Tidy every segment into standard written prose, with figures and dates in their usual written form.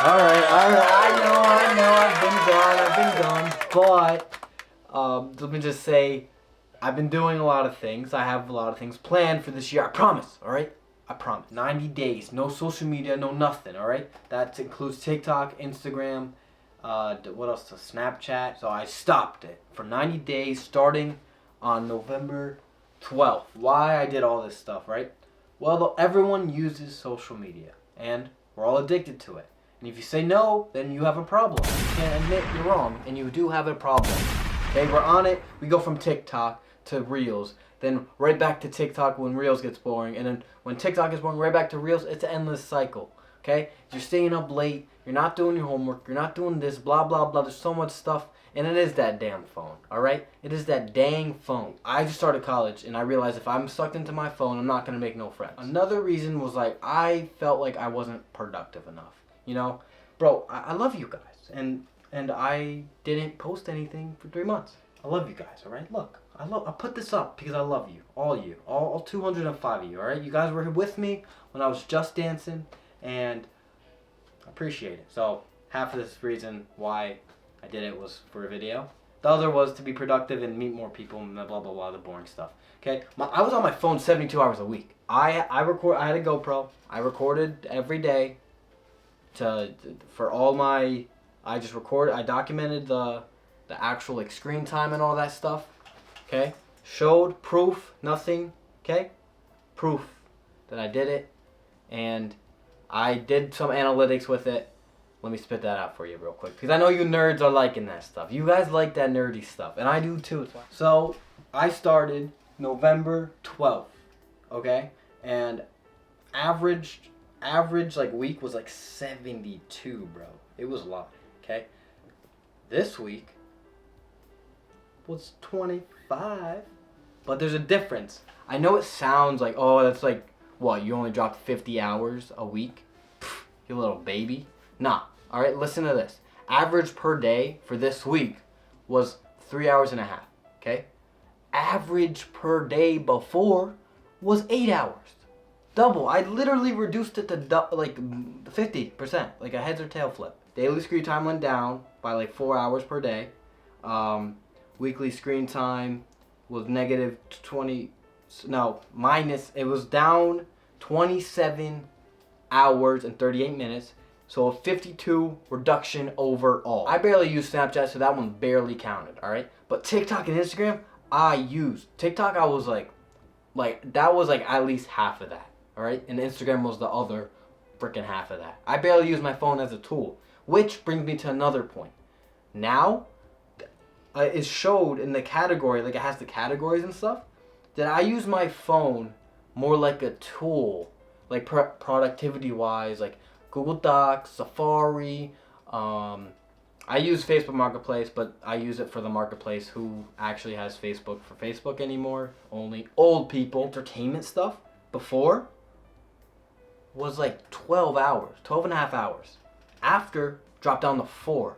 I know, I've been gone, but let me just say, I've been doing a lot of things. I have a lot of things planned for this year. I promise, all right? I promise. 90 days, no social media, no nothing, all right? That includes TikTok, Instagram, what else? Snapchat. So I stopped it for 90 days starting on November 12th. Why I did all this stuff, right? Well, everyone uses social media, and we're all addicted to it. And if you say no, then you have a problem. You can't admit you're wrong, and you do have a problem. Okay, we're on it. We go from TikTok to Reels, then right back to TikTok when Reels gets boring, and then when TikTok is boring, right back to Reels. It's an endless cycle. Okay, you're staying up late. You're not doing your homework. You're not doing this. Blah blah blah. There's so much stuff, and it is that damn phone. All right, it is that dang phone. I just started college, and I realized if I'm sucked into my phone, I'm not gonna make no friends. Another reason was like I felt like I wasn't productive enough. You know, bro, I love you guys, and I didn't post anything for 3 months. I love you guys, all right? Look, I put this up because I love you, all 205 of you, all right? You guys were with me when I was just dancing, and I appreciate it. So half of this reason why I did it was for a video. The other was to be productive and meet more people and blah, blah, blah, the boring stuff. Okay? I was on my phone 72 hours a week. I had a GoPro. I recorded every day for all my... I documented the actual like screen time and all that stuff. Okay? Showed proof, nothing. Okay? Proof that I did it. And I did some analytics with it. Let me spit that out for you real quick, because I know you nerds are liking that stuff. You guys like that nerdy stuff, and I do too. So I started November 12th, okay, and average like week was like 72, bro. It was a lot, okay. This week was 25, but there's a difference. I know it sounds like, oh, that's like, what, you only dropped 50 hours a week? Pfft, you little baby. Nah. All right, listen to this. Average per day for this week was 3 hours and a half, okay? Average per day before was 8 hours. Double. I literally reduced it to like 50%, like a heads or tail flip. Daily screen time went down by like 4 hours per day. Weekly screen time was negative 20, no, minus, it was down 27 hours and 38 minutes. So a 52 reduction overall. I barely use Snapchat, so that one barely counted, alright? But TikTok and Instagram, I used. TikTok, I was like that was like at least half of that, alright? And Instagram was the other freaking half of that. I barely use my phone as a tool, which brings me to another point. Now, it showed in the category, like it has the categories and stuff, that I use my phone more like a tool, like productivity-wise, like Google Docs, Safari. I use Facebook Marketplace, but I use it for the marketplace. Who actually has Facebook for Facebook anymore? Only old people. Entertainment stuff before was like 12 hours, 12 and a half hours. After, dropped down to 4.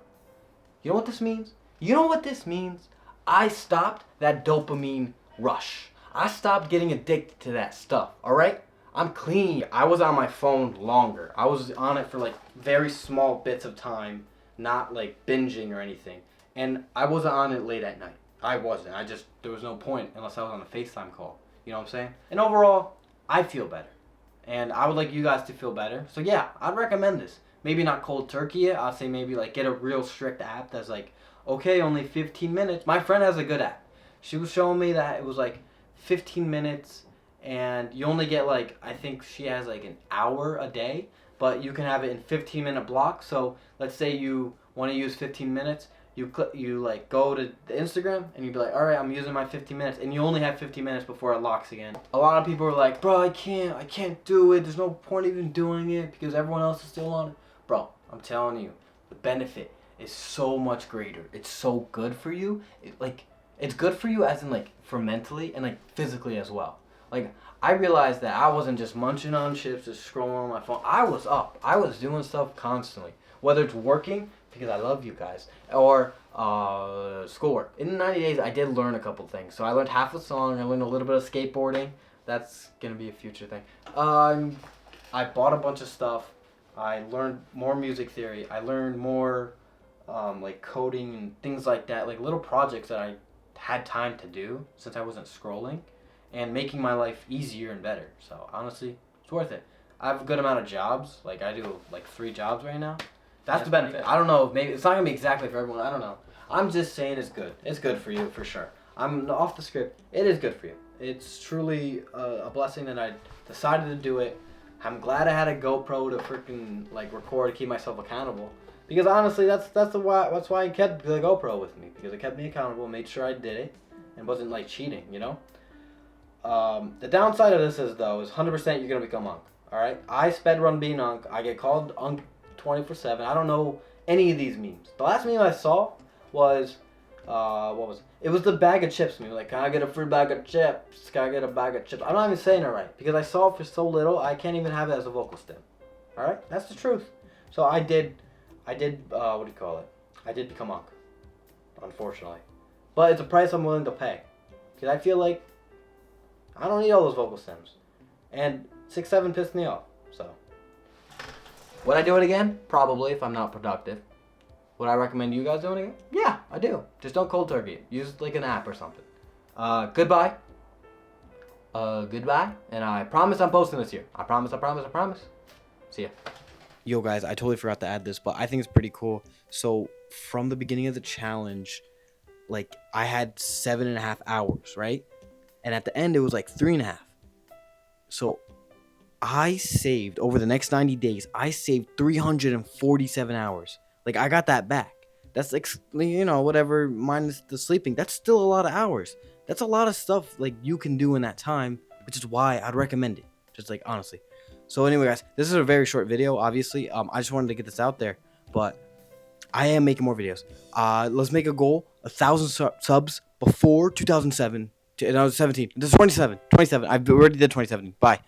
You know what this means? You know what this means? I stopped that dopamine rush. I stopped getting addicted to that stuff, alright? I'm clean. I was on my phone longer. I was on it for like very small bits of time, not like binging or anything. And I wasn't on it late at night. I wasn't. There was no point unless I was on a FaceTime call. You know what I'm saying? And overall, I feel better. And I would like you guys to feel better. So yeah, I'd recommend this. Maybe not cold turkey it. I'd say maybe like get a real strict app that's like, okay, only 15 minutes. My friend has a good app. She was showing me that it was like 15 minutes. And you only get like, I think she has like an hour a day, but you can have it in 15-minute blocks. So let's say you want to use 15 minutes, you like go to the Instagram and you be like, all right, I'm using my 15 minutes, and you only have 15 minutes before it locks again. A lot of people are like, bro, I can't do it. There's no point even doing it because everyone else is still on it. Bro, I'm telling you, the benefit is so much greater. It's so good for you. It's good for you as in like for mentally and like physically as well. Like, I realized that I wasn't just munching on chips, just scrolling on my phone. I was up. I was doing stuff constantly. Whether it's working, because I love you guys, or schoolwork. In the 90 days, I did learn a couple things. So I learned half a song. I learned a little bit of skateboarding. That's going to be a future thing. I bought a bunch of stuff. I learned more music theory. I learned more like coding and things like that, like little projects that I had time to do since I wasn't scrolling, and making my life easier and better. So honestly, it's worth it. I have a good amount of jobs. Like I do like 3 jobs right now. That's the benefit. I don't know. Maybe it's not gonna be exactly for everyone. I don't know. I'm just saying it's good. It's good for you for sure. I'm off the script. It is good for you. It's truly a blessing that I decided to do it. I'm glad I had a GoPro to freaking like record to keep myself accountable. Because honestly, that's why I kept the GoPro with me, because it kept me accountable, made sure I did it, and wasn't like cheating, you know. The downside of this is 100% you're gonna become Unk. All right, I sped run being Unk. I get called Unk 24/7. I don't know any of these memes. The last meme I saw was what was it? It was the bag of chips meme. Like, can I get a free bag of chips? Can I get a bag of chips? I'm not even saying it right because I saw it for so little. I can't even have it as a vocal stem. All right, that's the truth. So I did. What do you call it? I did become Unk, unfortunately. But it's a price I'm willing to pay. Because I feel like I don't need all those vocal stems. And 6-7 pissed me off. So, would I do it again? Probably, if I'm not productive. Would I recommend you guys doing it again? Yeah, I do. Just don't cold turkey it. Use like an app or something. Goodbye. Goodbye. And I promise I'm posting this year. I promise. See ya. Yo guys, I totally forgot to add this, but I think it's pretty cool. So from the beginning of the challenge, like I had 7.5 hours, right? And at the end it was like 3.5. So I saved over the next 90 days, I saved 347 hours. Like I got that back. That's like, you know, whatever minus the sleeping. That's still a lot of hours. That's a lot of stuff like you can do in that time, which is why I'd recommend it. Just like honestly. So anyway, guys, this is a very short video, obviously. I just wanted to get this out there, but I am making more videos. Let's make a goal, 1,000 subs before 2007. No, 17. This is 27. I already did 27. Bye.